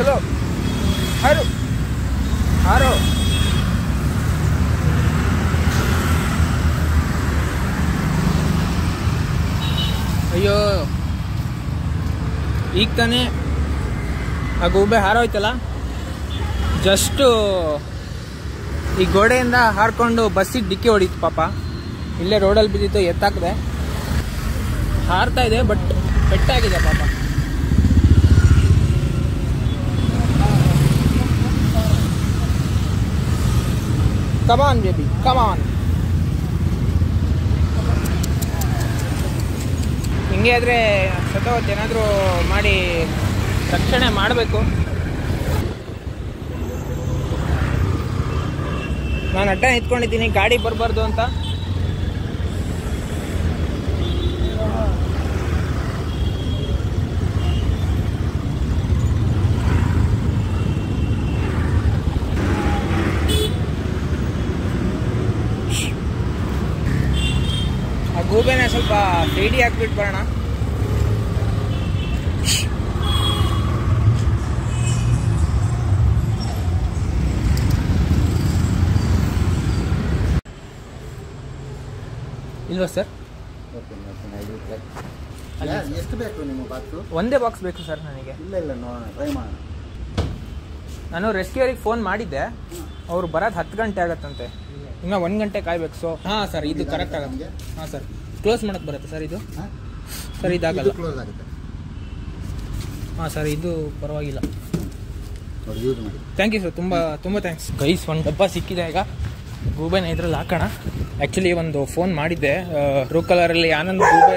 ಚಲೋ ಹಾರು ಹಾರೋ. ಅಯ್ಯೋ ಈಗ ತಾನೇ ಆ ಗೂಬೆ ಹಾರೋಯ್ತಲ್ಲ, ಜಸ್ಟು ಈ ಗೋಡೆಯಿಂದ ಹಾರ್ಕೊಂಡು ಬಸ್ಸಿಗೆ ಡಿಕ್ಕಿ ಹೊಡೀತು ಪಾಪ. ಇಲ್ಲೇ ರೋಡಲ್ಲಿ ಬಿದ್ದಿತ್ತು, ಎತ್ತಾಕಿದೆ. ಹಾರ್ತಾ ಇದೆ ಬಟ್ ಪೆಟ್ಟಾಗಿದೆ ಪಾಪ. ಕಮಾನ್ ಬೇಬಿ ಕಮಾನ್. ಹಿಂಗೆ ಆದರೆ ಸತ್ತೋಗುತ್ತೆ. ಏನಾದರೂ ಮಾಡಿ ರಕ್ಷಣೆ ಮಾಡಬೇಕು. ನಾನು ಅಡ್ಡ ನಿಂತ್ಕೊಂಡಿದ್ದೀನಿ ಗಾಡಿ ಬರಬಾರ್ದು ಅಂತ. ಆ ಗೂಬೆನ ಸ್ವಲ್ಪ ಸೈಡಿ ಹಾಕ್ಬಿಟ್ಟು ಬರೋಣ. ಇಲ್ವಾ ಸರ್? ಎಷ್ಟು ಬೇಕು ನಿಮ್ಮ ಬಾಕ್ಸು? ಒಂದೇ ಬಾಕ್ಸ್ ಬೇಕು ಸರ್ ನನಗೆ. ಇಲ್ಲ ಇಲ್ಲ, ನೋಡೋಣ, ಟ್ರೈ ಮಾಡೋಣ. ನಾನು ರೆಸ್ಕ್ಯೂರಿಗೆ ಫೋನ್ ಮಾಡಿದ್ದೆ, ಅವ್ರು ಬರೋದು 10 ಗಂಟೆ ಆಗತ್ತಂತೆ. ಇನ್ನು 1 ಗಂಟೆ ಕಾಯ್ಬೇಕು. ಸೊ ಹಾಂ ಸರ್, ಇದು ಕರೆಕ್ಟ್ ಆಗುತ್ತೆ. ಹಾಂ ಸರ್, ಕ್ಲೋಸ್ ಮಾಡೋಕ್ಕೆ ಬರುತ್ತೆ ಸರ್ ಇದು? ಸರ್ ಇದಾಗಲ್ಲ, ಕ್ಲೋಸ್ ಆಗುತ್ತೆ. ಹಾಂ ಸರ್, ಇದು ಪರವಾಗಿಲ್ಲ. ಯೂಸ್ ಮಾಡಿ. ಥ್ಯಾಂಕ್ ಯು ಸರ್, ತುಂಬ ತುಂಬ ಥ್ಯಾಂಕ್ಸ್. ಗೈಸ್, ಒಂದು ಡಬ್ಬ ಸಿಕ್ಕಿದೆ. ಈಗ ಗೂಬೆನ ಇದ್ರಲ್ಲಿ ಹಾಕೋಣ. ಆ್ಯಕ್ಚುಲಿ ಒಂದು ಫೋನ್ ಮಾಡಿದ್ದೆ, ಬ್ಲೂ ಕಲರಲ್ಲಿ ಆನಂದ್ ಗೂಬೆ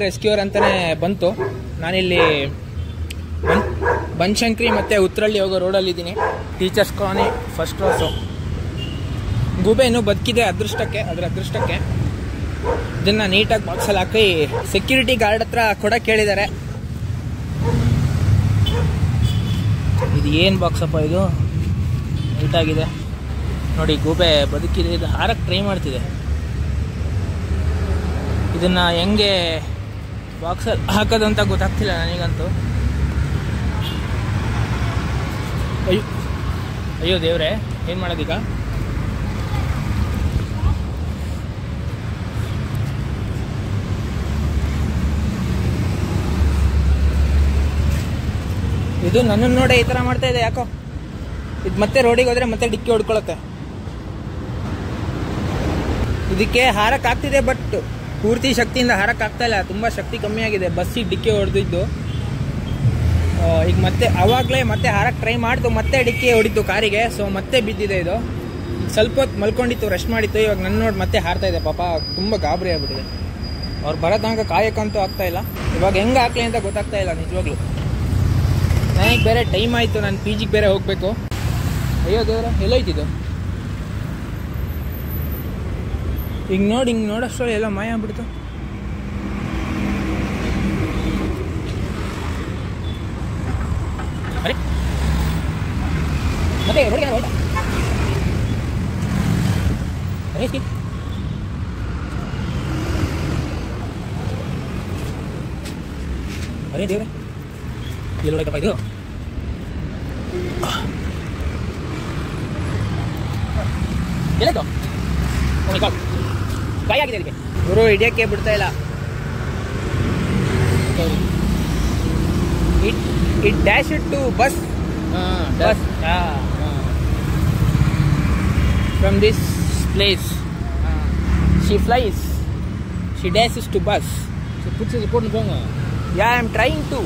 ರೆಸ್ಕ್ಯೂರ್ ಅಂತಲೇ ಬಂತು. ನಾನಿಲ್ಲಿ ಬನಶಂಕರಿ ಮತ್ತು ಉತ್ತರಳ್ಳಿ ಹೋಗೋ ರೋಡಲ್ಲಿದ್ದೀನಿ. Teachers colony first class. ಗೂಬೆ ಇನ್ನೂ ಬದುಕಿದೆ ಅದರ ಅದೃಷ್ಟಕ್ಕೆ. ಇದನ್ನು ನೀಟಾಗಿ ಬಾಕ್ಸಲ್ಲಿ ಹಾಕಿ ಸೆಕ್ಯೂರಿಟಿ ಗಾರ್ಡ್ ಹತ್ರ ಕೊಡಕ್ಕೆ ಹೇಳಿದ್ದಾರೆ. ಇದು ಏನು ಬಾಕ್ಸಪ್ಪ ಇದು? ನೀಟಾಗಿದೆ ನೋಡಿ. ಗೂಬೆ ಬದುಕಿದೆ. ಇದು ಹಾರಕ್ಕೆ ಟ್ರೈ ಮಾಡ್ತಿದೆ. ಇದನ್ನು ಹೆಂಗೆ ಬಾಕ್ಸಲ್ಲಿ ಹಾಕೋದು ಅಂತ ಗೊತ್ತಾಗ್ತಿಲ್ಲ ನನಗಂತೂ. ಅಯ್ಯೋ ದೇವ್ರೆ, ಏನು ಮಾಡೋದೀಗ? ಇದು ನನ್ನನ್ನು ನೋಡೇ ಈ ಥರ ಮಾಡ್ತಾ ಇದೆ ಯಾಕೋ. ಇದು ಮತ್ತೆ ರೋಡಿಗೆ ಹೋದರೆ ಮತ್ತೆ ಡಿಕ್ಕಿ ಹೊಡ್ಕೊಳತ್ತೆ. ಇದಕ್ಕೆ ಹಾರಕ್ಕಾಗ್ತಿದೆ ಬಟ್ ಪೂರ್ತಿ ಶಕ್ತಿಯಿಂದ ಹಾರಕ್ಕಾಗ್ತಾ ಇಲ್ಲ. ತುಂಬ ಶಕ್ತಿ ಕಮ್ಮಿ ಆಗಿದೆ. ಬಸ್ಸಿಗೆ ಡಿಕ್ಕಿ ಹೊಡೆದಿದ್ದು. ಈಗ ಮತ್ತೆ ಆವಾಗಲೇ ಮತ್ತೆ ಹಾರಕ್ಕೆ ಟ್ರೈ ಮಾಡ್ತು, ಮತ್ತೆ ಡಿಕ್ಕಿ ಹೊಡಿತು ಕಾರಿಗೆ. ಸೊ ಮತ್ತೆ ಬಿದ್ದಿದೆ ಇದು. ಸ್ವಲ್ಪ ಹೊತ್ತು ಮಲ್ಕೊಂಡಿತ್ತು, ರೆಸ್ಟ್ ಮಾಡಿತ್ತು. ಇವಾಗ ನನ್ನ ನೋಡಿ ಮತ್ತೆ ಹಾರ್ತಾ ಇದೆ ಪಾಪ. ತುಂಬ ಗಾಬರಿ ಆಗ್ಬಿಟ್ಟಿದೆ. ಅವ್ರು ಬರೋ ತನಕ ಕಾಯಕ್ಕಂತೂ ಆಗ್ತಾ ಇಲ್ಲ. ಇವಾಗ ಹೆಂಗೆ ಹಾಕ್ಲಿ ಅಂತ ಗೊತ್ತಾಗ್ತಾ ಇಲ್ಲ ನಿಜವಾಗ್ಲೂ. ನನಗೆ ಬೇರೆ ಟೈಮ್ ಆಯಿತು, ನಾನು ಪಿ ಜಿಗೆ ಬೇರೆ ಹೋಗಬೇಕು. ಅಯ್ಯೋ ದೇವ್ರ, ಎಲ್ಲೋಯ್ತಿದ್ದು? ಹಿಂಗೆ ನೋಡೋಷ್ಟರಲ್ಲಿ ಎಲ್ಲ ಮಾಯ ಆಗ್ಬಿಡ್ತು. ಅರೆ ಮತ್ತೆ ಹೊಡಿಗೆ ಹೋಯ್ತಾ? ಅರೇ ದೇವ್ರೆ, ಎಲ್ಲೋಯ್ತಪ್ಪ ಇದು? ಎಲ್ಲಾಯ್ತು? ಕಾಯಿ ಆಗಿದೆ ಅದಕ್ಕೆ. ಇವರು ಹಿಡಿಯೋಕ್ಕೆ ಬಿಡ್ತಾ ಇಲ್ಲ. It dashed to bus. From this place. She flies. She dashes to bus. So put the report on. Yeah, I am trying to.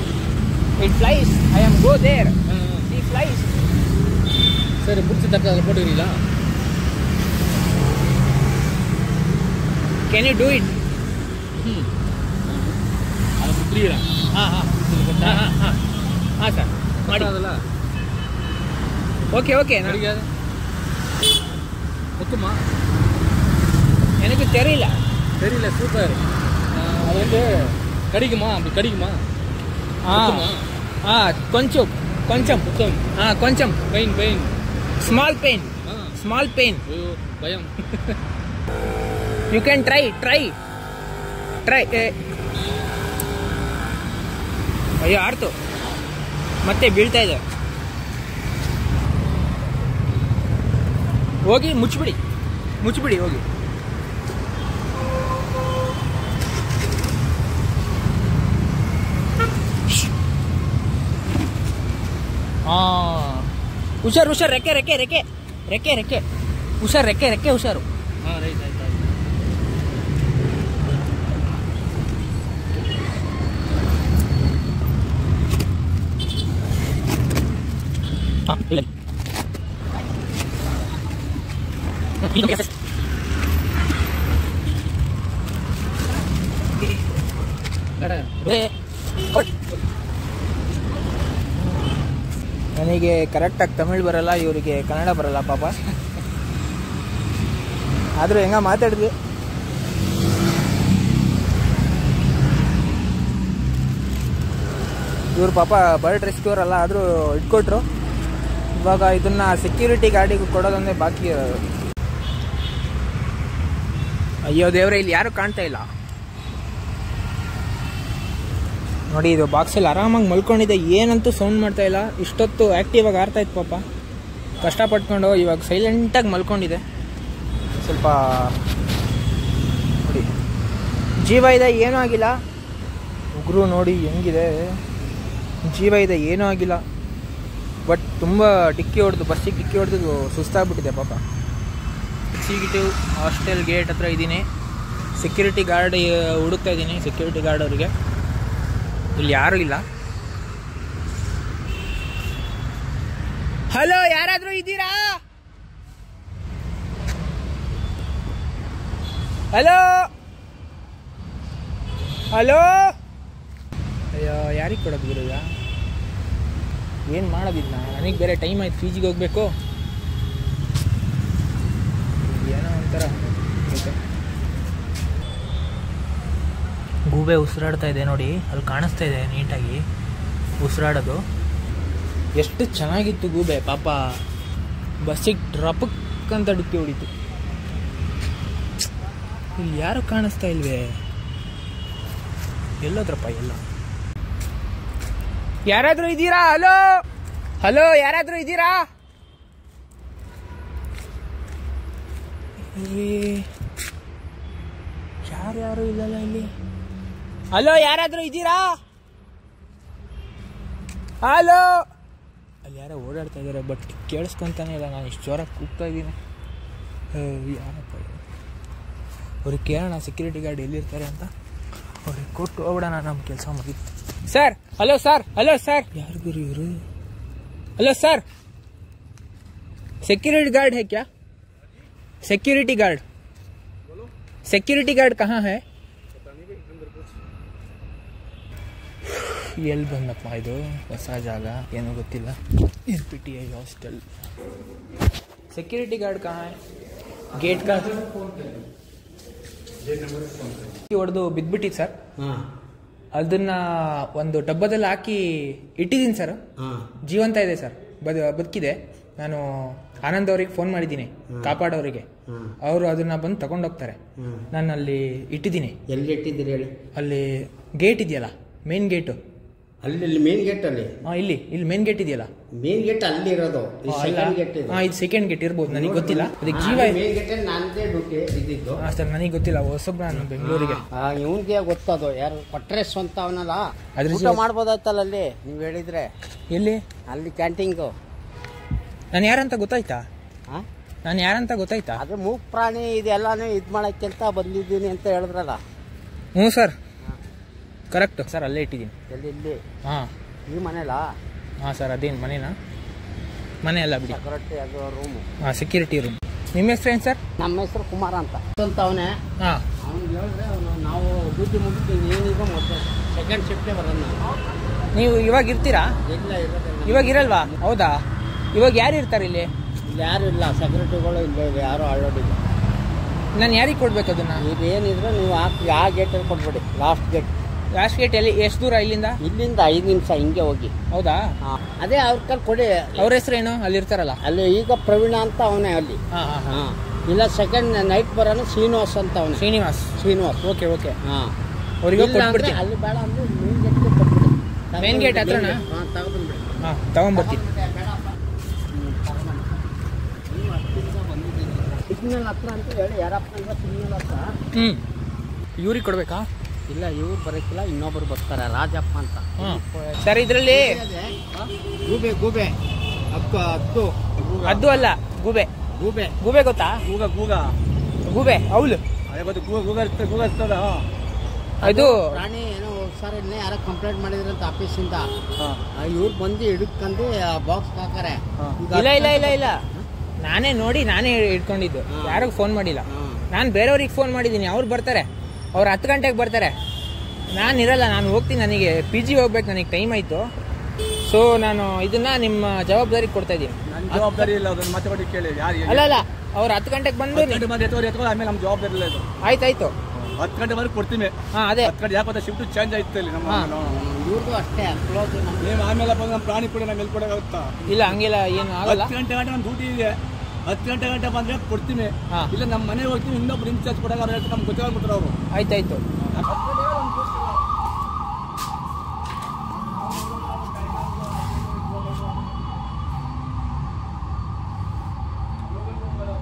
It flies. I am go there. She flies. Sir, put the report on. Can you do it? ಅದು clear. ಹಾಂ sir, ಮಾಡಿ. Okay ನನಗೆ ಗೊತ್ತಮ್ಮ, எனக்கு தெரியல super. அது வந்து கடிக்குமா? அப்படி கடிக்குமா? కొంచెం కొంచెం పెయిన్ స్మాల్ పెయిన్. భయం. You can try. ಅಯ್ಯೋ ಆಡ್ತು. ಮತ್ತೆ ಬೀಳ್ತಾ ಇದೆ. ಹೋಗಿ ಮುಚ್ಚಿಬಿಡಿ ಹೋಗಿ. ಹುಷಾರು ರೆಕ್ಕೆ ಹುಷಾರು. ಹಾಂ ರೈಟ್ ಆಯ್ತು ಆಯ್ತು. ನನಗೆ ಕರೆಕ್ಟಾಗಿ ತಮಿಳ್ ಬರಲ್ಲ, ಇವರಿಗೆ ಕನ್ನಡ ಬರಲ್ಲ ಪಾಪ. ಆದರೂ ಹೆಂಗ ಮಾತಾಡಿದ್ವಿ. ಇವ್ರು ಪಾಪ ಬರ್ಡ್ ರೆಸ್ಕ್ಯೂರ್ ಅಲ್ಲ, ಆದರೂ ಇಟ್ಕೊಟ್ರು. ಇವಾಗ ಇದನ್ನ ಸೆಕ್ಯೂರಿಟಿ ಗಾರ್ಡಿಗೆ ಕೊಡೋದೊಂದೇ ಬಾಕಿ ಇರೋದು. ಅಯ್ಯೋ ದೇವ್ರೆ, ಇಲ್ಲಿ ಯಾರು ಕಾಣ್ತಾ ಇಲ್ಲ ನೋಡಿ. ಇದು ಬಾಕ್ಸಲ್ಲಿ ಆರಾಮಾಗಿ ಮಲ್ಕೊಂಡಿದೆ, ಏನಂತೂ ಸೌಂಡ್ ಮಾಡ್ತಾ ಇಲ್ಲ. ಇಷ್ಟೊತ್ತು ಆ್ಯಕ್ಟಿವ್ ಆಗಿ ಆಡ್ತಾ ಇತ್ತು ಪಾಪ, ಕಷ್ಟಪಟ್ಕೊಂಡು. ಇವಾಗ ಸೈಲೆಂಟಾಗಿ ಮಲ್ಕೊಂಡಿದೆ. ಸ್ವಲ್ಪ ನೋಡಿ, ಜೀವ ಇದೆ, ಏನೂ ಆಗಿಲ್ಲ. ಉಗುರು ನೋಡಿ ಹೆಂಗಿದೆ, ಜೀವ ಇದೆ, ಏನೂ ಆಗಿಲ್ಲ. ಬಟ್ ತುಂಬ ಬಸ್ಸಿಗೆ ಡಿಕ್ಕಿ ಹೊಡೆದು ಸುಸ್ತಾಗ್ಬಿಟ್ಟಿದೆ ಪಾಪ. ಎಕ್ಸಿಕ್ಯೂಟಿವ್ ಹಾಸ್ಟೆಲ್ ಗೇಟ್ ಹತ್ರ ಇದ್ದೀನಿ. ಸೆಕ್ಯೂರಿಟಿ ಗಾರ್ಡ್ ಹುಡುಕ್ತಾ ಇದ್ದೀನಿ, ಸೆಕ್ಯೂರಿಟಿ ಗಾರ್ಡ್ ಅವರಿಗೆ. ಇಲ್ಲಿ ಯಾರೂ ಇಲ್ಲ. ಹಲೋ, ಯಾರಾದರೂ ಇದ್ದೀರಾ? ಹಲೋ ಅಯ್ಯೋ, ಯಾರಿಗೆ ಕೊಡೋದು ಗುರು? ಈಗ ಏನು ಮಾಡೋದಿಲ್ಲ. ನನಗೆ ಬೇರೆ ಟೈಮ್ ಆಯ್ತು, ಫೀಜಿಗೆ ಹೋಗ್ಬೇಕು. ಏನೋ ಒಂಥರ ಗೂಬೆ ಉಸಿರಾಡ್ತಾ ಇದೆ ನೋಡಿ, ಅಲ್ಲಿ ಕಾಣಿಸ್ತಾ ಇದೆ ನೀಟಾಗಿ ಉಸಿರಾಡೋದು. ಎಷ್ಟು ಚೆನ್ನಾಗಿತ್ತು ಗೂಬೆ ಪಾಪ. ಬಸ್ಸಿಗೆ ಡ್ರಾಪಕ್ ಅಂತ ಡಿಕ್ಕಿ ಹೊಡಿತು. ಇಲ್ಲಿ ಯಾರು ಕಾಣಿಸ್ತಾ ಇಲ್ವೇ? ಎಲ್ಲೋದ್ರಪ್ಪ ಎಲ್ಲ? ಯಾರಾದರೂ ಇದ್ದೀರಾ? ಹಲೋ ಯಾರಾದರೂ ಇದ್ದೀರಾ? ಯಾರು ಇಲ್ಲಲ್ಲ ಇಲ್ಲಿ. ಹಲೋ, ಯಾರಾದರೂ ಇದ್ದೀರಾ? ಹಲೋ. ಅಲ್ಲಿ ಯಾರೋ ಓಡಾಡ್ತಾ ಇದ್ದಾರೆ, ಬಟ್ ಕೇಳಿಸ್ಕೊಂತಾನೆ ಇಲ್ಲ. ನಾನು ಇಷ್ಟು ಜೋರಾಗಿ ಕೂಗ್ತಾ ಇದ್ದೀನಿ. ಯಾರಪ್ಪ ಅವ್ರಿಗೆ ಕೇಳೋಣ, ಸೆಕ್ಯೂರಿಟಿ ಗಾರ್ಡ್ ಎಲ್ಲಿರ್ತಾರೆ ಅಂತ. ಅವ್ರಿಗೆ ಕೊಟ್ಟು ಹೋಗ್ಬಿಡೋಣ, ನಮ್ಮ ಕೆಲಸ ಮುಗಿತು. Sir, hello sir. ಯಾರು ಗುರು ಇವರು? ಹಲೋ ಸರ್, ಸೆಕ್ಯೂರಿಟಿ ಗಾರ್ಡ್ है क्या? ಸೆಕ್ಯೂರಿಟಿ ಗಾರ್ಡ್ ಕहाँ है? ಎಲ್ಲಿ ಬಂದಪ್ಪ ಇದು? ಹೊಸ ಜಾಗ, ಏನೂ ಗೊತ್ತಿಲ್ಲ. PTI hostel. ಸೆಕ್ಯೂರಿಟಿ ಗಾರ್ಡ್ ಕहाँ है? ಗೇಟ್ का ಹೊಡೆದು ಬಿದ್ದುಬಿಟ್ಟಿತ್ತು ಸರ್. ಅದನ್ನ ಒಂದು ಡಬ್ಬದಲ್ಲಿ ಹಾಕಿ ಇಟ್ಟಿದ್ದೀನಿ ಸರ್. ಜೀವಂತ ಇದೆ ಸರ್, ಬದುಕಿದೆ. ನಾನು ಆನಂದ್ ಅವ್ರಿಗೆ ಫೋನ್ ಮಾಡಿದ್ದೀನಿ, ಕಾಪಾಡೋರಿಗೆ. ಅವರು ಅದನ್ನ ಬಂದು ತಗೊಂಡೋಗ್ತಾರೆ. ನಾನು ಅಲ್ಲಿ ಇಟ್ಟಿದ್ದೀನಿ. ಎಲ್ಲಿ ಇಟ್ಟಿದ್ದೀರಿ ಹೇಳಿ? ಅಲ್ಲಿ ಗೇಟ್ ಇದೆಯಲ್ಲ, ಮೇನ್ ಗೇಟು. ಅಲ್ಲಿ ಮೇನ್ ಗೇಟ್ ಅಲ್ಲಿ? ಇಲ್ಲಿ ಮೇನ್ ಗೇಟ್ ಇದೆಯಲ್ಲ. ಮೇನ್ ಗೇಟ್ ಅಲ್ಲಿ ಇರೋದು. ಇದು ಸೆಕೆಂಡ್ ಗೇಟ್ ಇರ್ಬೋದು, ನನಗೆ ಗೊತ್ತಿಲ್ಲ. ಅದಕ್ಕೆ ಜೀವ ಮೇನ್ ಗೇಟ್ ಅಲ್ಲಿ ನಾನೇ ಡ್ಯೂಟಿ ಇದ್ದಿದ್ದು ಸರ್, ನನಗೆ ಗೊತ್ತಿಲ್ಲ. ಹೊಸಬ್ರು ನಾನು ಬೆಂಗಳೂರಿಗೆ. ಇವನ್ಗೆ ಗೊತ್ತದು, ಯಾರು ಪಟ್ರೆಸ್ ಅಂತ ಅವನಲ್ಲ. ಊಟ ಮಾಡ್ಬೋದಾಯ್ತಲ್ಲ ಅಲ್ಲಿ, ನೀವು ಹೇಳಿದ್ರೆ. ಎಲ್ಲಿ? ಅಲ್ಲಿ ಕ್ಯಾಂಟೀನ್ಗು. ನಾನು ಯಾರಂತ ಗೊತ್ತಾಯ್ತಾ? ಅದು ಮೂಕ್ ಪ್ರಾಣಿ ಇದೆಲ್ಲಾನು ಇದ್ ಮಾಡಕ್ಕೆ ಅಂತ ಬಂದಿದ್ದೀನಿ ಅಂತ ಹೇಳಿದ್ರಲ್ಲ. ಹ್ಞೂ ಸರ್, ಕರೆಕ್ಟ್ ಸರ್, ಅಲ್ಲೇ ಇಟ್ಟಿದ್ದೀನಿ. ಇಲ್ಲಿ? ಹಾಂ. ಈ ಮನೆಲಾ? ಹಾಂ ಸರ್, ಅದೇನು ಮನೆನಾ? ಮನೆ ಅಲ್ಲ ಬಿಡಿ, ಸೆಕ್ಯೂರಿಟಿ ಅದು ರೂಮು. ಹಾಂ, ಸೆಕ್ಯೂರಿಟಿ ರೂಮ್. ನಿಮ್ಮ ಹೆಸರು ಏನು ಸರ್? ನಮ್ಮ ಹೆಸರು ಕುಮಾರ ಅಂತ ಅವನೇ. ಹಾಂ. ಅವ್ನಿಗೆ ಹೇಳಿದ್ರೆ ನಾವು ಡ್ಯೂಟಿ ಮುಗಿಸ್ತೀವಿ, ಏನಿದ್ರು ಮತ್ತೆ ಸೆಕೆಂಡ್ ಶಿಫ್ಟೇ ಬರೋಣ. ನೀವು ಇವಾಗ ಇರ್ತೀರಾ? ಇಲ್ಲ, ಇರೋದಿಲ್ಲ. ಇವಾಗ ಇರಲ್ವಾ? ಹೌದಾ? ಇವಾಗ ಯಾರು ಇರ್ತಾರೆ ಇಲ್ಲಿ? ಇಲ್ಲಿ ಯಾರು ಇಲ್ಲ, ಸೆಕ್ಯೂರಿಟಿಗಳು ಇಲ್ಲ, ಯಾರು ಆಳೋಡಿಲ್ಲ. ನಾನು ಯಾರಿಗೆ ಕೊಡ್ಬೇಕು ಅದನ್ನ? ಇದು ಏನಿದ್ರು ನೀವು ಆ ಗೇಟಲ್ಲಿ ಕೊಟ್ಬಿಡಿ, ಲಾಸ್ಟ್ ಗೇಟ್ ಎಲ್ಲಿ? ಎಷ್ಟು ದೂರ ಇಲ್ಲಿಂದ? 5 ನಿಮಿಷ ಹಿಂಗೆ ಹೋಗಿ. ಹೌದಾ? ಅದೇ ಅವ್ರ ಕಲ್ ಕೊಡಿ. ಅವ್ರ ಹೆಸರೇನು ಅಲ್ಲಿ ಇರ್ತಾರಲ್ಲ? ಅಲ್ಲಿ ಈಗ ಪ್ರವೀಣ ಅಂತ ಅವನೇ ಅಲ್ಲಿ. ಇಲ್ಲ, ಸೆಕೆಂಡ್ ನೈಟ್ ಬರೋನು ಶ್ರೀನಿವಾಸ್ ಅಂತ ಅವನು. ಶ್ರೀನಿವಾಸ್. ಓಕೆ. ಅವ್ರಿಗೆ ಕೊಟ್ಬಿಡ್ತೀನಿ. ಅಲ್ಲಿ ಬೇಡ ಅಂದ್ರೆ ಮೇನ್ ಗೇಟ್ಗೆ ಕೊಟ್ಬಿಡಿ. ಮೇನ್ ಗೇಟ್ ಹತ್ರನಾ? ತಗೊಂಡ್ಬಿಡಿ. ಹಾಂ ತಗೊಂಬರ್ತೀನಿ. ಸಿಗ್ನಲ್ ಹತ್ರ ಅಂತ ಹೇಳಿ ಯಾರಪ್ಪ ಅಂದ್ರೆ ಸಿಗ್ನಲ್ ಹತ್ರ. ಇವ್ರಿಗೆ ಕೊಡ್ಬೇಕಾ? ಇಲ್ಲ ಇವ್ರು ಬರೋಕ್ಕಿಲ್ಲ, ಇನ್ನೊಬ್ರು ಬರ್ತಾರೆ ರಾಜಪ್ಪ ಅಂತ. ಸರ್ ಇದರಲ್ಲಿ ಗೂಬೆ ಗೂಬೆ ಹತ್ತು ಅದು ಅಲ್ಲ, ಗೂಬೆ. ಗೂಬೆ ಗೂಬೆ ಗೊತ್ತಾ? ಗೂಬೆ ಹೌದು ಅದು ಪ್ರಾಣಿ ಏನೋ ಸರ್ ಇನ್ನೇ ಯಾರೋ ಕಂಪ್ಲೇಂಟ್ ಮಾಡಿದ್ರಂತ ಆಫೀಸಿಂದ. ಇವ್ರು ಬಂದು ಹಿಡ್ಕೊಂಡು ಬಾಕ್ಸ್ ಹಾಕಾರೆ. ಇಲ್ಲ ಇಲ್ಲ ಇಲ್ಲ ಇಲ್ಲ, ನಾನೇ ನೋಡಿ ನಾನೇ ಇಟ್ಕೊಂಡಿದ್ದು, ಯಾರಿಗೂ ಫೋನ್ ಮಾಡಿಲ್ಲ. ನಾನು ಬೇರೆಯವ್ರಿಗೆ ಫೋನ್ ಮಾಡಿದ್ದೀನಿ, ಅವ್ರು ಬರ್ತಾರೆ, ಅವ್ರು 10 ಗಂಟೆಗೆ ಬರ್ತಾರೆ. ನಾನು ಇರಲ್ಲ, ನಾನು ಹೋಗ್ತೀನಿ, ನನಗೆ PG ಹೋಗ್ಬೇಕು, ನನಗೆ ಟೈಮ್ ಆಯಿತು. ಸೊ ನಾನು ಇದನ್ನ ನಿಮ್ಮ ಜವಾಬ್ದಾರಿಗೆ ಕೊಡ್ತಾ ಇದ್ದೀನಿ. ಜವಾಬ್ದಾರಿ ಇಲ್ಲ, ಅದನ್ನ ಮತ್ತೆ ಕೊಟ್ಟು ಕೇಳಿ. ಅಲ್ಲ ಅಲ್ಲ, ಅವ್ರು 10 ಗಂಟೆಗೆ ಬಂದು ಆಮೇಲೆ ನಮ್ಮ ಜವಾಬ್ದಾರಿ ಇಲ್ಲ ಇದು. ಆಯ್ತಾಯ್ತು, 10 ಗಂಟೆವರೆಗೆ ಕೊಡ್ತೀನಿ. ಅದೇ 10 ಗಂಟೆ ಯಾಕೆ ಶಿಫ್ಟ್ ಚೇಂಜ್ ಆಯ್ತು ಇಲ್ಲಿ ನಮ್ಮ. ಇವ್ರದ್ದು ಅಷ್ಟೇ ಕ್ಲೋಸ್. ನೀವು ಆಮೇಲೆ ಬಂದು ನಮ್ಮ ಪ್ರಾಣಿ ಕೂಡ ನಮ್ಮ ಎಲ್ಲಿ ಕೊಡೋಕ್ಕಾಗುತ್ತಾ? ಇಲ್ಲ ಹಂಗಿಲ್ಲ, ಏನು ಆಗಲ್ಲ. 10 ಗಂಟೆ ನಮ್ಮ ಡ್ಯೂಟಿ ಇದೆ, 10 ಗಂಟೆ ಬಂದ್ರೆ ಕೊಡ್ತೀನಿ. ಇಲ್ಲ ನಮ್ಮ ಮನೆಗೆ ಹೋಗ್ತೀನಿ, ಇನ್ನೊಬ್ರು ಇನ್ಚಾರ್ಜ್ ಕೊಡೋಕೆ ಅವ್ರು ಹೇಳ್ತಾರೆ, ನಮ್ಗೆ ಗೊತ್ತಾಗ್ಬಿಟ್ರೆ ಅವರು. ಆಯ್ತಾಯ್ತು.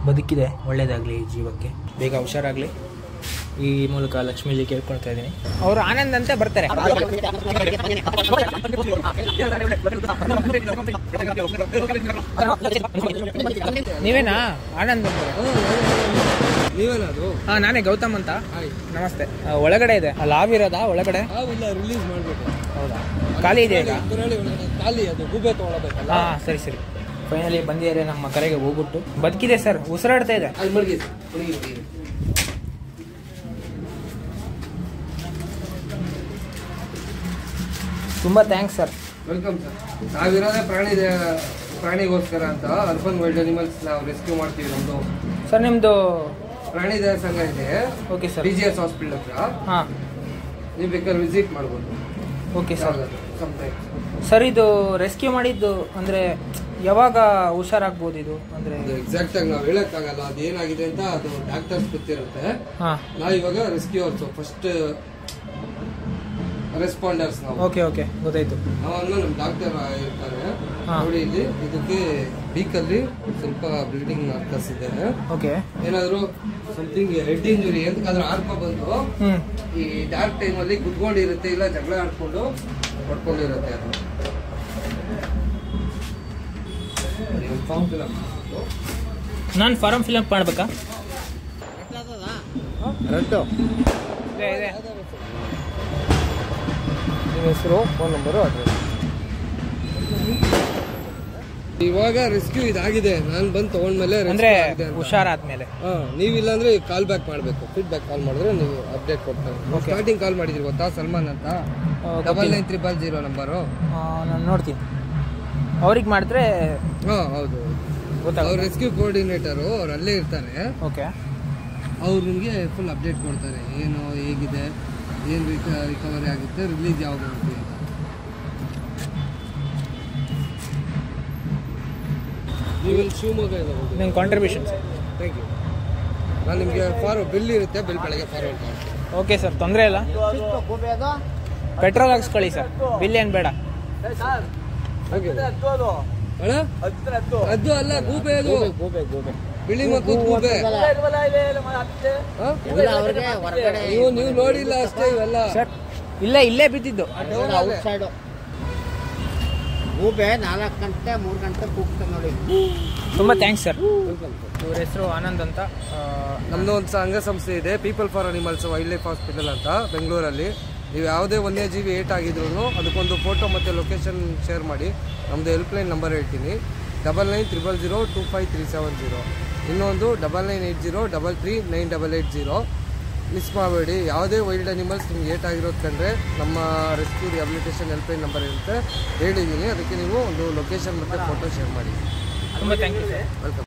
ಬದುಕಿದೆ, ಒಳ್ಳೇದಾಗಲಿ ಜೀವಕ್ಕೆ, ಬೇಗ ಹುಷಾರಾಗಲಿ. ಈ ಮೂಲಕ ಲಕ್ಷ್ಮೀಜಿ ಕೇಳ್ಕೊಳ್ತಾ ಇದ್ದೀನಿ. ಅವರು ಆನಂದ್ ಅಂತ ಬರ್ತಾರೆ. ನೀವೇನಾ ಆನಂದ್ ಅಂತ? ನೀವೇನದು? ಹಾಂ ನಾನೇ ಗೌತಮ್ ಅಂತ. ನಮಸ್ತೆ. ಒಳಗಡೆ ಇದೆ ಲಾಬ್ ಇರೋದಾ? ಒಳಗಡೆ ರಿಲೀಸ್ ಮಾಡಬೇಕು. ಹೌದಾ? ಖಾಲಿ ಇದೆ ಈಗ? ಖಾಲಿ, ಅದು ಗೂಬೆ ತೊಗೊಳಬೇಕು. ಹಾಂ ಸರಿ ಸರಿ. ಫೈನಲಿ ಬಂದಿದ್ದಾರೆ ನಮ್ಮ ಕರೆಗೆ ಹೋಗ್ಬಿಟ್ಟು. ಬದುಕಿದೆ ಸರ್, ಉಸಿರಾಡ್ತಾ ಇದೆ. ತುಂಬ ಥ್ಯಾಂಕ್ಸ್ ಸರ್. Welcome sir. ನಾವಿರೋದೇ ಪ್ರಾಣಿಗೋಸ್ಕರ ಅಂತ ಅರ್ಬನ್ ವೈಲ್ಡ್ ಅನಿಮಲ್ಸ್ ನಾವು ರೆಸ್ಕ್ಯೂ ಮಾಡ್ತೀವಿ. ನಮ್ಮದು ಸರ್ ನಿಮ್ಮದು ಪ್ರಾಣಿ ದಯಾ ಸಂಘ ಇದೆ. Okay sir. BGS ಹಾಸ್ಪಿಟಲ್ ಹತ್ರ. ಹಾಂ ನೀವು ಬೇಕಾದ್ರೆ ವಿಸಿಟ್ ಮಾಡ್ಬೋದು. Okay sir. ಸಮಟೈಮ್ಸ್ ಸರ್ ಇದು ರೆಸ್ಕ್ಯೂ ಮಾಡಿದ್ದು ಅಂದರೆ ಯಾವಾಗ ಹುಷಾರಾಗ್ಬೋದು ಇದು? ಅಂದರೆ ಎಕ್ಸಾಕ್ಟ್ ಆಗಿ ನಾವು ಹೇಳಕ್ಕಾಗಲ್ಲ ಅದೇನಾಗಿದೆ ಅಂತ, ಅದು ಡಾಕ್ಟರ್ಸ್ ಗೊತ್ತಿರುತ್ತೆ. ಹಾಂ ನಾವು ಇವಾಗ ರೆಸ್ಕ್ಯೂವರ್ಸ್, ಫಸ್ಟ್ ರೆಸ್ಪಾಂಡರ್ಸ್ ನಾವು. ಓಕೆ ಓಕೆ ಗೊತ್ತಾಯ್ತು. ನಾವನ್ನ ನಮ್ಮ ಡಾಕ್ಟರ್ ಇರ್ತಾರೆ ನೋಡಿ. ಇಲ್ಲಿ ಇದಕ್ಕೆ ಬೀಕಲ್ಲಿ ಸ್ವಲ್ಪ ಬ್ಲೀಡಿಂಗ್ ಮಾರ್ಕರ್ಸ್ ಇದೆ. ಓಕೆ. ಏನಾದ್ರು ಸಮಥಿಂಗ್ ಹೆಡ್ ಇಂಜುರಿ ಎಂತಕ್ಕಾದ್ರೂ ಆರ್ಕೊ ಬಂದು ಈ ಡಾರ್ಕ್ ಟೈಮ್ ಅಲ್ಲಿ ಕುತ್ಕೊಂಡಿರುತ್ತೆ, ಇಲ್ಲ ಜಗಳ ಆಡ್ಕೊಂಡು ಹೊಡ್ಕೊಂಡಿರುತ್ತೆ. ಅದು ಫಾರ್ಮ್ ಫಿಲಪ್. ನಾನು ಫಾರಮ್ ಫಿಲಪ್ ಮಾಡ್ಬೇಕಾ? ರದ್ದು ಇದೆ ಇದೆ. ನಿಮ್ಮ ಹೆಸರು, ಫೋನ್ ನಂಬರು, ಅಡ್ರೆಸ್. ಇವಾಗ ರೆಸ್ಕ್ಯೂ ಇದಾಗಿದೆ, ನಾನು ಬಂದು ತಗೊಂಡ್ಮೇಲೆ ಅಂದರೆ ಹುಷಾರಾದ್ಮೇಲೆ. ನೀವಿಲ್ಲ ಅಂದ್ರೆ ಕಾಲ್ ಬ್ಯಾಕ್ ಮಾಡಬೇಕು. ಫೀಡ್ಬ್ಯಾಕ್ ಕಾಲ್ ಮಾಡಿದ್ರೆ ನೀವು ಅಪ್ಡೇಟ್ ಕೊಡ್ತಾರೆ. ಸ್ಟಾರ್ಟಿಂಗ್ ಕಾಲ್ ಮಾಡಿದ್ರಿ ಗೊತ್ತಾ, ಸಲ್ಮಾನ್ ಅಂತ, 9900 ನಂಬರು. ನಾನು ನೋಡ್ತೀನಿ, ಅವ್ರಿಗೆ ಮಾಡಿದ್ರೆ. ಹೌದು, ಗೊತ್ತಾಗ. ಅವ್ರು ರೆಸ್ಕ್ಯೂ ಕೋಆರ್ಡಿನೇಟರು, ಅವ್ರು ಅಲ್ಲೇ ಇರ್ತಾರೆ. ಓಕೆ. ಅವ್ರು ನಿಮಗೆ ಫುಲ್ ಅಪ್ಡೇಟ್ ಕೊಡ್ತಾರೆ, ಏನು ಹೇಗಿದೆ, ಏನು ರಿಕವರಿ ಆಗುತ್ತೆ, ರಿಲೀಸ್ ಯಾವಾಗ ಆಗುತ್ತೆ. ನೀವು ಇಲ್ಲಿ ಶಿವಮೊಗ್ಗ ಇದೆ. ನಿಮ್ಮ ಕಾಂಟ್ರಿಬ್ಯೂಷನ್ ಸರ್. Thank you. ನಾನು ನಿಮಗೆ ಬಿಲ್ ಇರುತ್ತೆ, ಬಿಲ್ ಬೆಳಗ್ಗೆ ಫಾರ್ವರ್ಡ್ ಮಾಡ್ತೀನಿ. ಓಕೆ ಸರ್, ತೊಂದರೆ ಇಲ್ಲ. ಪೆಟ್ರೋಲ್ ಹಾಕ್ಸ್ಕೊಳ್ಳಿ ಸರ್, ಬಿಲ್ ಏನು ಬೇಡ. ಅದು ಅಲ್ಲ, ಗೂಬೆ. ಅದು ಬಿಳಿ ಮಕ್ಕಳು ಗೂಬೆ. ನೀವು ನೋಡಿಲ್ಲ ಅಷ್ಟೇ ಇವೆಲ್ಲ ಸರ್. ಇಲ್ಲೇ ಬಿದ್ದಿದ್ದು ಔಟ್ ಸೈಡು ಗೂಬೆ 4 ಗಂಟೆ 3 ಗಂಟೆ ಕೂಗ್ತಾ ನೋಡಿ. ತುಂಬ ಥ್ಯಾಂಕ್ಸ್ ಸರ್. ಇವ್ರ ಹೆಸರು ಆನಂದ್ ಅಂತ. ನಮ್ದು ಒಂದು ಸಂಘ ಸಂಸ್ಥೆ ಇದೆ, people for animals wild life hospital ಅಂತ, ಬೆಂಗಳೂರಲ್ಲಿ. ನೀವು ಯಾವುದೇ ವನ್ಯಜೀವಿ ಏಟ್ ಆಗಿದ್ರು ಅದಕ್ಕೊಂದು ಫೋಟೋ ಮತ್ತು ಲೊಕೇಶನ್ ಶೇರ್ ಮಾಡಿ. ನಮ್ಮದು ಹೆಲ್ಪ್ಲೈನ್ ನಂಬರ್ ಹೇಳ್ತೀನಿ, 9900025370. ಇನ್ನೊಂದು 9980339880. ಮಿಸ್ ಮಾಡಬೇಡಿ. ಯಾವುದೇ ವೈಲ್ಡ್ ಅನಿಮಲ್ಸ್ ನಿಮ್ಗೆ ಏಟ್ ಆಗಿರೋದು ಕಂಡ್ರೆ ನಮ್ಮ ರೆಸ್ಕ್ಯೂ ರಿಹ್ಯಾಬಿಲಿಟೇಷನ್ ಹೆಲ್ಪ್ಲೈನ್ ನಂಬರ್ ಇರುತ್ತೆ, ಹೇಳಿದ್ದೀನಿ. ಅದಕ್ಕೆ ನೀವು ಒಂದು ಲೊಕೇಶನ್ ಮತ್ತು ಫೋಟೋ ಶೇರ್ ಮಾಡಿ. ತುಂಬ ಥ್ಯಾಂಕ್ ಯು ಸರ್. ವೆಲ್ಕಮ್.